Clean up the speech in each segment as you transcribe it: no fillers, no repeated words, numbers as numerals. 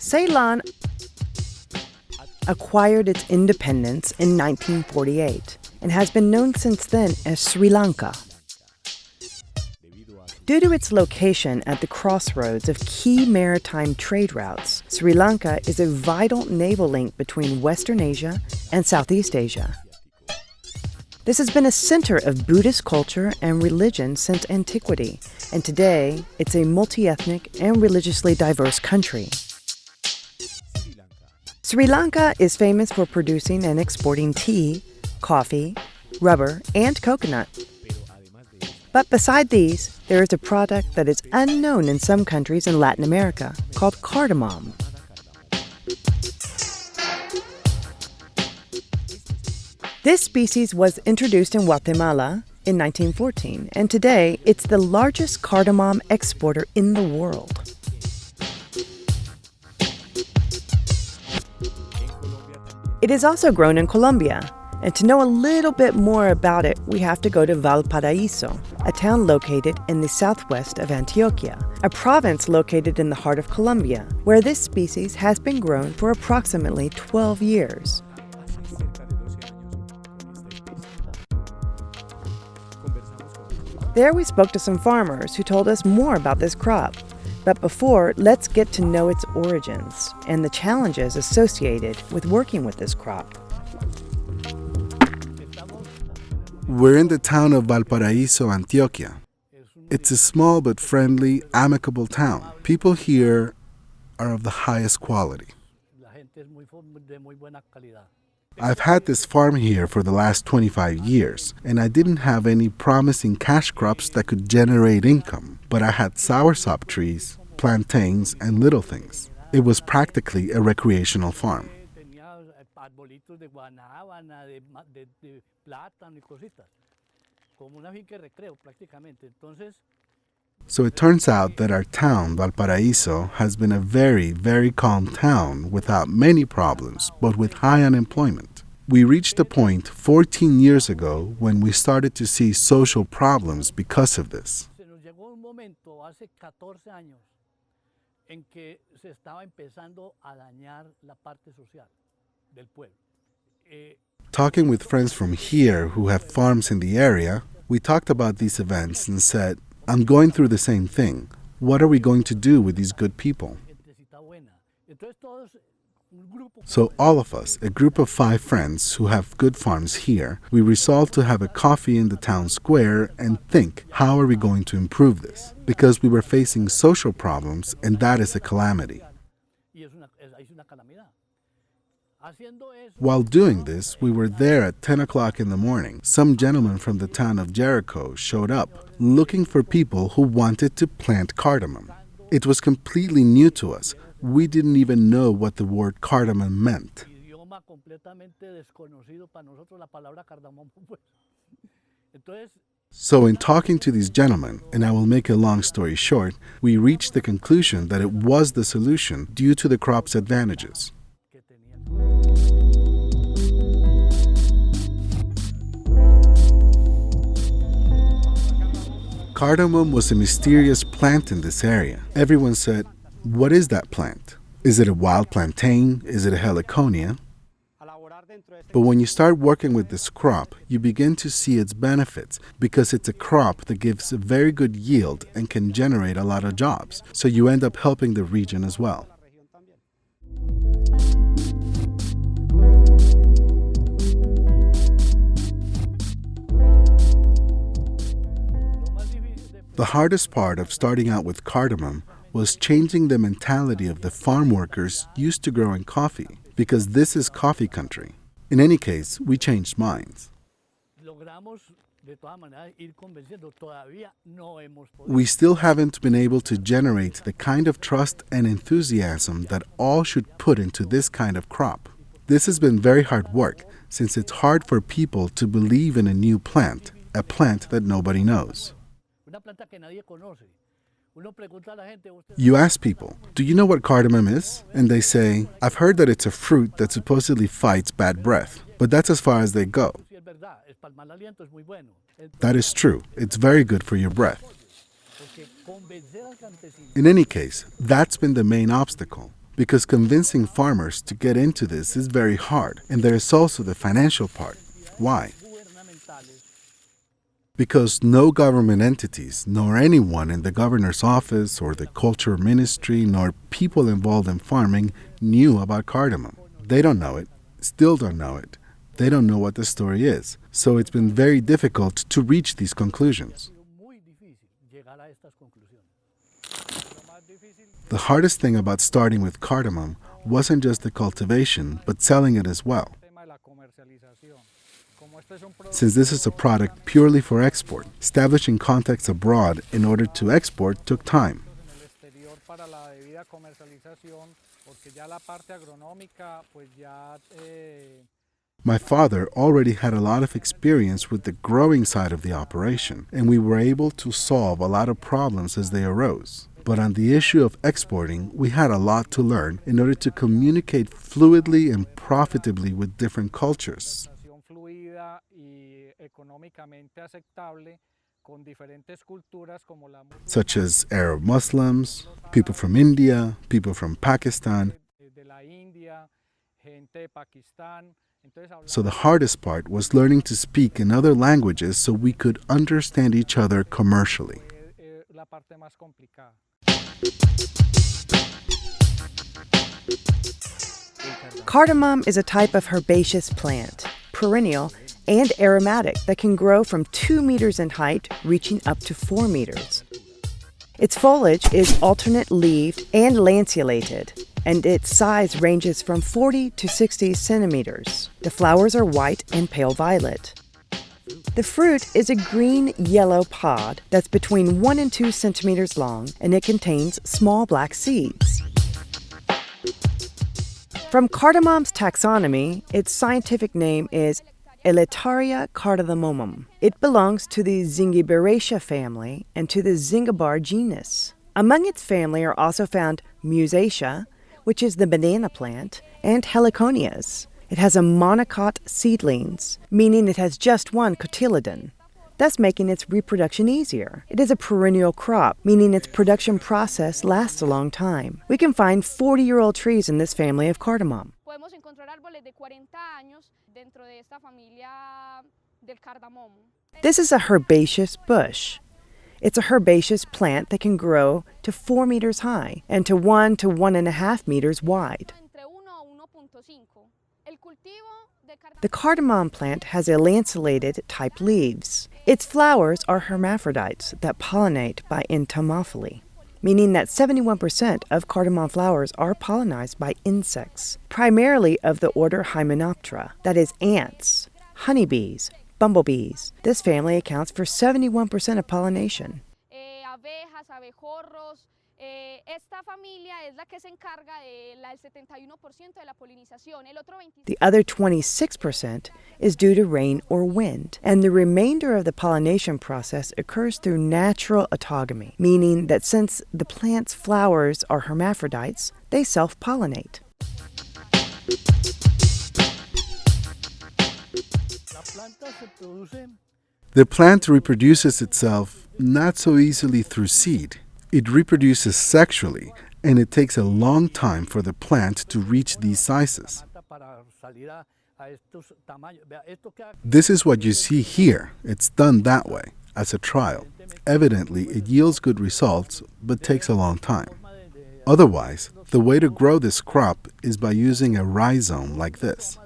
Ceylon acquired its independence in 1948 and has been known since then as Sri Lanka. Due to its location at the crossroads of key maritime trade routes, Sri Lanka is a vital naval link between Western Asia and Southeast Asia. This has been a center of Buddhist culture and religion since antiquity, and today it's a multi-ethnic and religiously diverse country. Sri Lanka is famous for producing and exporting tea, coffee, rubber, and coconut. But beside these, there is a product that is unknown in some countries in Latin America called cardamom. This species was introduced in Guatemala in 1914, and today it's the largest cardamom exporter in the world. It is also grown in Colombia, and to know a little bit more about it, we have to go to Valparaíso, a town located in the southwest of Antioquia, a province located in the heart of Colombia, where this species has been grown for approximately 12 years. There we spoke to some farmers who told us more about this crop. But before, let's get to know its origins and the challenges associated with working with this crop. We're in the town of Valparaíso, Antioquia. It's a small but friendly, amicable town. People here are of the highest quality. I've had this farm here for the last 25 years, and I didn't have any promising cash crops that could generate income, but I had soursop trees, plantains, and little things. It was practically a recreational farm. So it turns out that our town, Valparaíso, has been a very, very calm town without many problems, but with high unemployment. We reached a point 14 years ago when we started to see social problems because of this. Talking with friends from here who have farms in the area, we talked about these events and said, I'm going through the same thing. What are we going to do with these good people? So all of us, a group of 5 friends who have good farms here, we resolved to have a coffee in the town square and think, how are we going to improve this? Because we were facing social problems, and that is a calamity. While doing this, we were there at 10 o'clock in the morning. Some gentlemen from the town of Jericho showed up looking for people who wanted to plant cardamom. It was completely new to us. We didn't even know what the word cardamom meant. So in talking to these gentlemen, and I will make a long story short, we reached the conclusion that it was the solution due to the crop's advantages. Cardamom was a mysterious plant in this area. Everyone said, what is that plant? Is it a wild plantain? Is it a heliconia? But when you start working with this crop, you begin to see its benefits because it's a crop that gives a very good yield and can generate a lot of jobs. So you end up helping the region as well. The hardest part of starting out with cardamom was changing the mentality of the farm workers used to growing coffee, because this is coffee country. In any case, we changed minds. We still haven't been able to generate the kind of trust and enthusiasm that all should put into this kind of crop. This has been very hard work, since it's hard for people to believe in a new plant, a plant that nobody knows. You ask people, do you know what cardamom is? And they say, I've heard that it's a fruit that supposedly fights bad breath, but that's as far as they go. That is true. It's very good for your breath. In any case, that's been the main obstacle, because convincing farmers to get into this is very hard, and there is also the financial part. Why? Because no government entities, nor anyone in the governor's office or the culture ministry, nor people involved in farming knew about cardamom. They don't know it, still don't know it. They don't know what the story is. So it's been very difficult to reach these conclusions. The hardest thing about starting with cardamom wasn't just the cultivation, but selling it as well. Since this is a product purely for export, establishing contacts abroad in order to export took time. My father already had a lot of experience with the growing side of the operation, and we were able to solve a lot of problems as they arose. But on the issue of exporting, we had a lot to learn in order to communicate fluidly and profitably with different cultures. Such as Arab Muslims, people from India, people from Pakistan. So the hardest part was learning to speak in other languages so we could understand each other commercially. Cardamom is a type of herbaceous plant, perennial and aromatic, that can grow from 2 meters in height, reaching up to 4 meters. Its foliage is alternate-leaved and lanceolated, and its size ranges from 40 to 60 centimeters. The flowers are white and pale violet. The fruit is a green-yellow pod that's between 1 and 2 centimeters long, and it contains small black seeds. From cardamom's taxonomy, its scientific name is Elettaria and Amomum. It belongs to the Zingiberaceae family and to the Zingiber genus. Among its family are also found Musaceae, which is the banana plant, and heliconias. It has a monocot seedlings, meaning it has just one cotyledon, thus making its reproduction easier. It is a perennial crop, meaning its production process lasts a long time. We can find 40-year-old trees in this family of cardamom. This is a herbaceous bush. It's a herbaceous plant that can grow to 4 meters high and to 1 to 1.5 meters wide. The cardamom plant has a lanceolated type leaves. Its flowers are hermaphrodites that pollinate by entomophily, meaning that 71% of cardamom flowers are pollinized by insects, primarily of the order Hymenoptera, that is ants, honeybees, bumblebees. This family accounts for 71% of pollination. The other 26% is due to rain or wind, and the remainder of the pollination process occurs through natural autogamy, meaning that since the plant's flowers are hermaphrodites, they self-pollinate. The plant reproduces itself not so easily through seed. It reproduces sexually, and it takes a long time for the plant to reach these sizes. This is what you see here. It's done that way, as a trial. Evidently, it yields good results, but takes a long time. Otherwise, the way to grow this crop is by using a rhizome like this.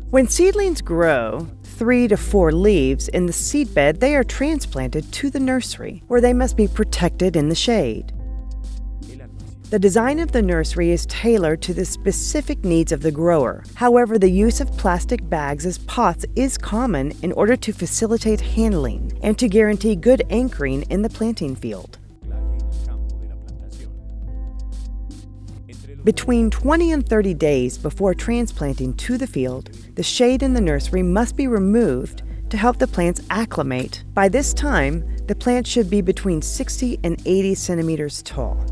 When seedlings grow 3 to 4 leaves in the seedbed, they are transplanted to the nursery, where they must be protected in the shade. The design of the nursery is tailored to the specific needs of the grower. However, the use of plastic bags as pots is common in order to facilitate handling and to guarantee good anchoring in the planting field. Between 20 and 30 days before transplanting to the field, the shade in the nursery must be removed to help the plants acclimate. By this time, the plant should be between 60 and 80 centimeters tall.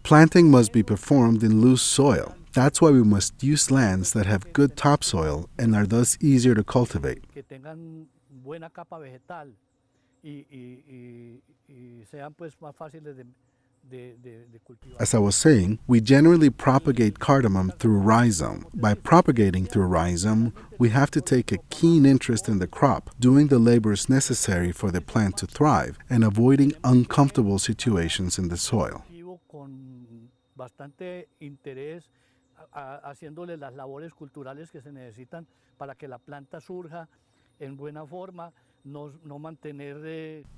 Planting must be performed in loose soil. That's why we must use lands that have good topsoil and are thus easier to cultivate. As I was saying, we generally propagate cardamom through rhizome. By propagating through rhizome, we have to take a keen interest in the crop, doing the labors necessary for the plant to thrive, and avoiding uncomfortable situations in the soil.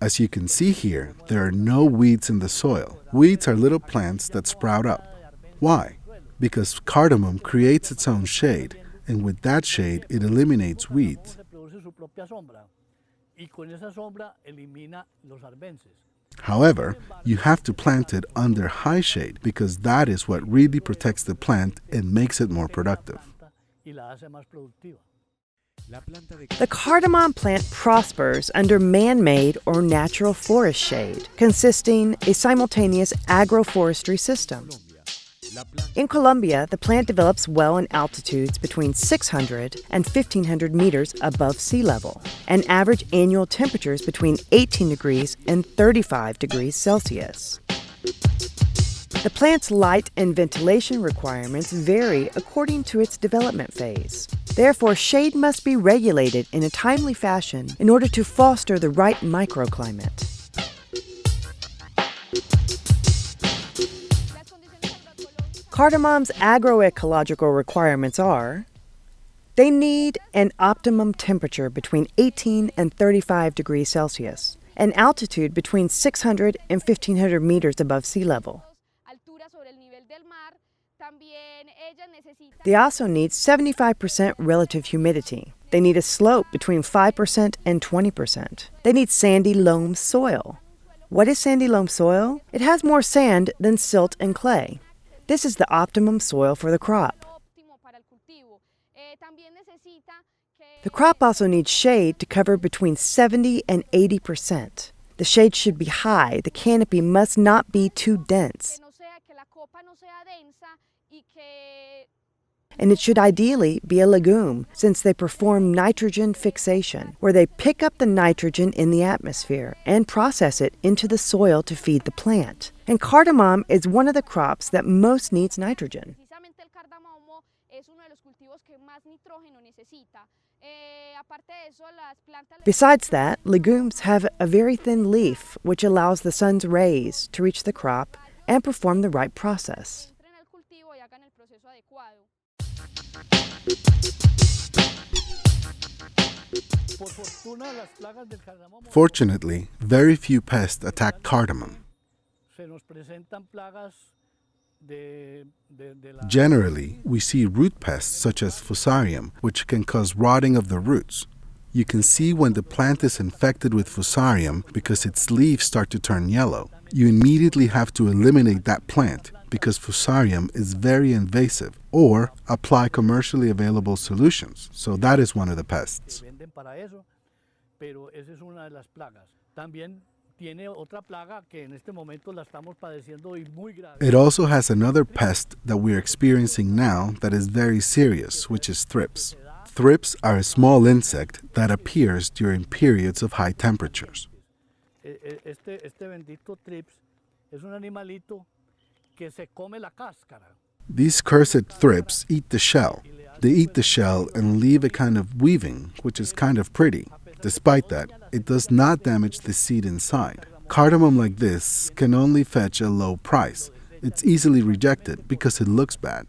As you can see here, there are no weeds in the soil. Weeds are little plants that sprout up. Why? Because cardamom creates its own shade, and with that shade, it eliminates weeds. However, you have to plant it under high shade because that is what really protects the plant and makes it more productive. The cardamom plant prospers under man-made or natural forest shade, consisting a simultaneous agroforestry system. In Colombia, the plant develops well in altitudes between 600 and 1,500 meters above sea level, and average annual temperatures between 18 degrees and 35 degrees Celsius. The plant's light and ventilation requirements vary according to its development phase. Therefore, shade must be regulated in a timely fashion in order to foster the right microclimate. Cardamom's agroecological requirements are: they need an optimum temperature between 18 and 35 degrees Celsius, an altitude between 600 and 1,500 meters above sea level. They also need 75% relative humidity. They need a slope between 5% and 20%. They need sandy loam soil. What is sandy loam soil? It has more sand than silt and clay. This is the optimum soil for the crop. The crop also needs shade to cover between 70 and 80%. The shade should be high. The canopy must not be too dense. And it should ideally be a legume, since they perform nitrogen fixation, where they pick up the nitrogen in the atmosphere and process it into the soil to feed the plant. And cardamom is one of the crops that most needs nitrogen. Besides that, legumes have a very thin leaf, which allows the sun's rays to reach the crop and perform the right process. Fortunately, very few pests attack cardamom. Generally, we see root pests such as fusarium, which can cause rotting of the roots. You can see when the plant is infected with fusarium because its leaves start to turn yellow. You immediately have to eliminate that plant because fusarium is very invasive, or apply commercially available solutions. So that is one of the pests. It also has another pest that we are experiencing now that is very serious, which is thrips. Thrips are a small insect that appears during periods of high temperatures. These cursed thrips eat the shell. They eat the shell and leave a kind of weaving, which is kind of pretty. Despite that, it does not damage the seed inside. Cardamom like this can only fetch a low price. It's easily rejected because it looks bad.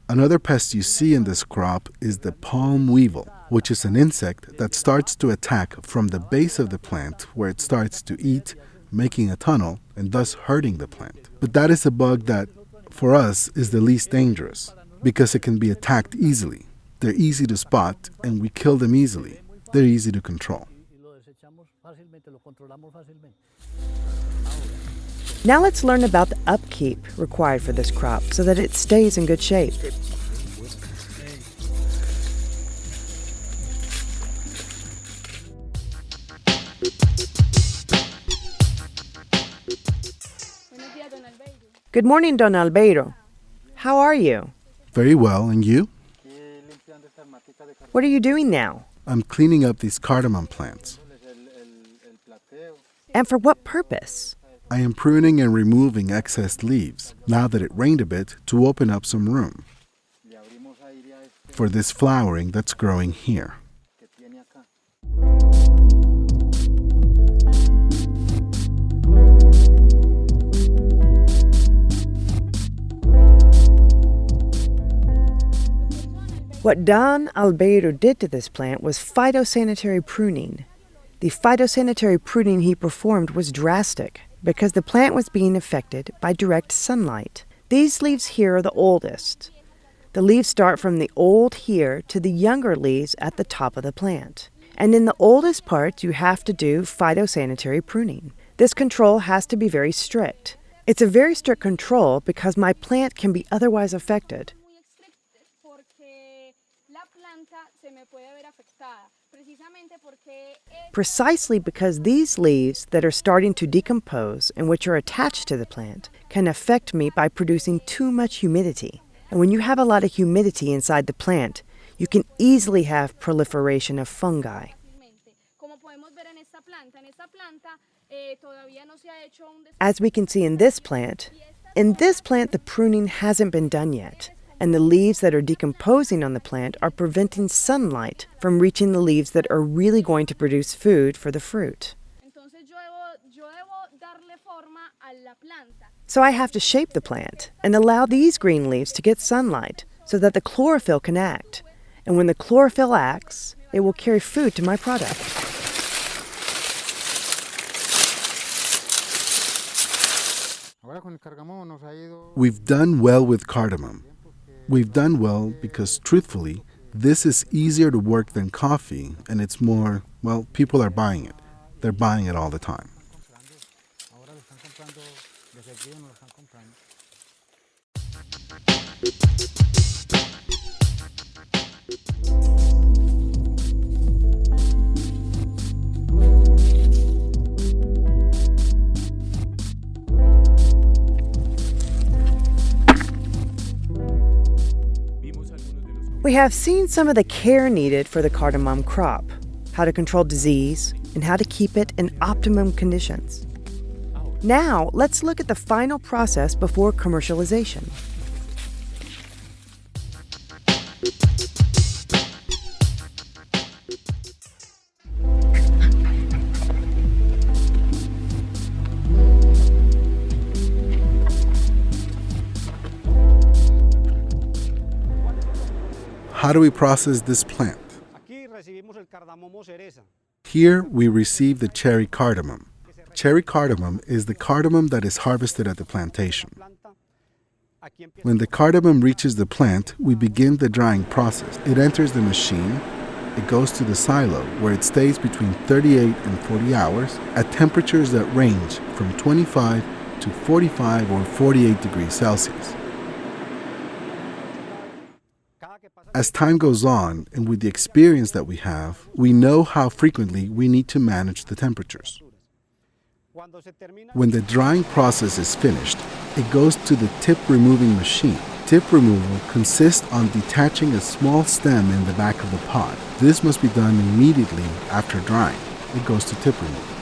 Another pest you see in this crop is the palm weevil, which is an insect that starts to attack from the base of the plant where it starts to eat, making a tunnel and thus hurting the plant. But that is a bug that, for us, is the least dangerous because it can be attacked easily. They're easy to spot and we kill them easily. They're easy to control. Now let's learn about the upkeep required for this crop so that it stays in good shape. Good morning, Don Albeiro. How are you? Very well, and you? What are you doing now? I'm cleaning up these cardamom plants. And for what purpose? I am pruning and removing excess leaves, now that it rained a bit, to open up some room for this flowering that's growing here. What Don Albeiro did to this plant was phytosanitary pruning. The phytosanitary pruning he performed was drastic because the plant was being affected by direct sunlight. These leaves here are the oldest. The leaves start from the old here to the younger leaves at the top of the plant. And in the oldest parts, you have to do phytosanitary pruning. This control has to be very strict. It's a very strict control because my plant can be otherwise affected. Precisely because these leaves that are starting to decompose and which are attached to the plant can affect me by producing too much humidity. And when you have a lot of humidity inside the plant, you can easily have proliferation of fungi. As we can see in this plant the pruning hasn't been done yet, and the leaves that are decomposing on the plant are preventing sunlight from reaching the leaves that are really going to produce food for the fruit. So I have to shape the plant and allow these green leaves to get sunlight so that the chlorophyll can act. And when the chlorophyll acts, it will carry food to my product. We've done well with cardamom. We've done well because, truthfully, this is easier to work than coffee, and it's more, well, people are buying it. They're buying it all the time. We have seen some of the care needed for the cardamom crop, how to control disease, and how to keep it in optimum conditions. Now, let's look at the final process before commercialization. How do we process this plant? Here we receive the cherry cardamom. Cherry cardamom is the cardamom that is harvested at the plantation. When the cardamom reaches the plant, we begin the drying process. It enters the machine, it goes to the silo where it stays between 38 and 40 hours at temperatures that range from 25 to 45 or 48 degrees Celsius. As time goes on, and with the experience that we have, we know how frequently we need to manage the temperatures. When the drying process is finished, it goes to the tip removing machine. Tip removal consists on detaching a small stem in the back of the pod. This must be done immediately after drying. It goes to tip removal.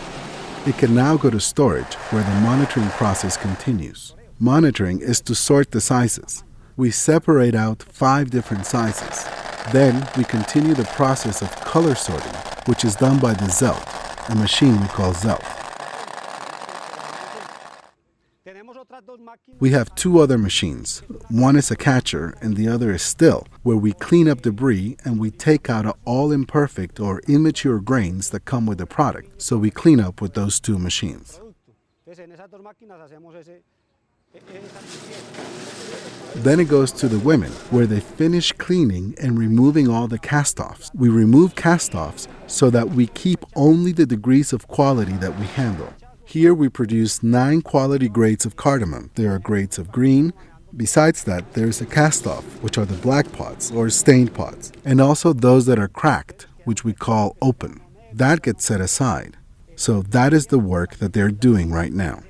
It can now go to storage, where the monitoring process continues. Monitoring is to sort the sizes. We separate out 5 different sizes. Then we continue the process of color sorting, which is done by the Zelt, a machine we call Zelt. We have 2 other machines. One is a catcher and the other is still, where we clean up debris and we take out all imperfect or immature grains that come with the product. So we clean up with those 2 machines. Then it goes to the women, where they finish cleaning and removing all the cast-offs. We remove cast-offs so that we keep only the degrees of quality that we handle. Here we produce 9 quality grades of cardamom. There are grades of green. Besides that, there's a cast-off, which are the black pods or stained pods, and also those that are cracked, which we call open. That gets set aside. So that is the work that they're doing right now.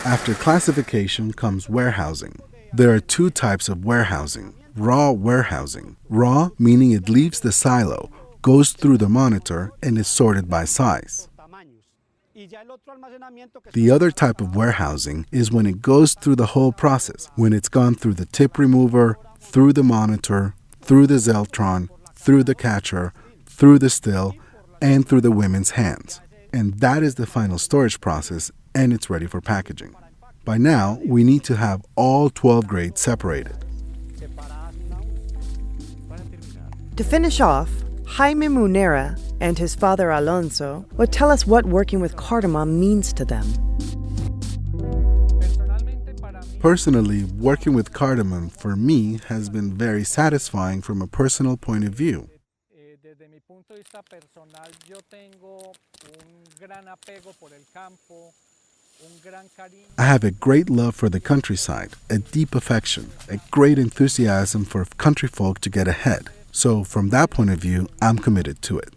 After classification comes warehousing. There are two types of warehousing. Raw warehousing. Raw meaning it leaves the silo, goes through the monitor, and is sorted by size. The other type of warehousing is when it goes through the whole process, when it's gone through the tip remover, through the monitor, through the Zeltron, through the catcher, through the still, and through the women's hands. And that is the final storage process, and it's ready for packaging. By now, we need to have all 12 grades separated. To finish off, Jaime Munera and his father Alonso would tell us what working with cardamom means to them. Personally, working with cardamom for me has been very satisfying from a personal point of view. I have a great love for the countryside, a deep affection, a great enthusiasm for country folk to get ahead. So from that point of view, I'm committed to it.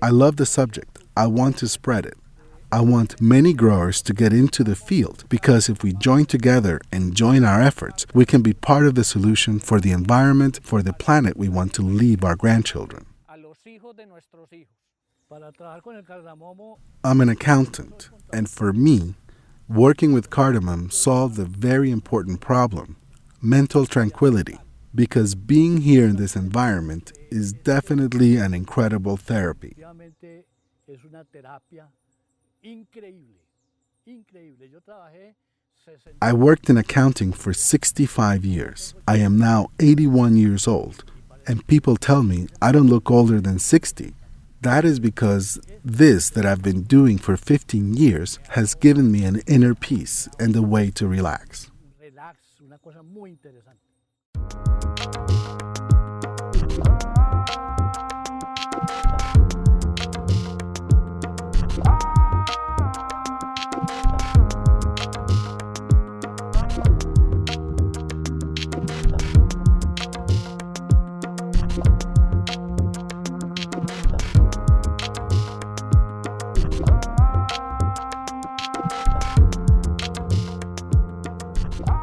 I love the subject. I want to spread it. I want many growers to get into the field because if we join together and join our efforts, we can be part of the solution for the environment, for the planet we want to leave our grandchildren. I'm an accountant, and for me, working with cardamom solved a very important problem, mental tranquility, because being here in this environment is definitely an incredible therapy. I worked in accounting for 65 years. I am now 81 years old, and people tell me I don't look older than 60. That is because this that I've been doing for 15 years has given me an inner peace and a way to relax.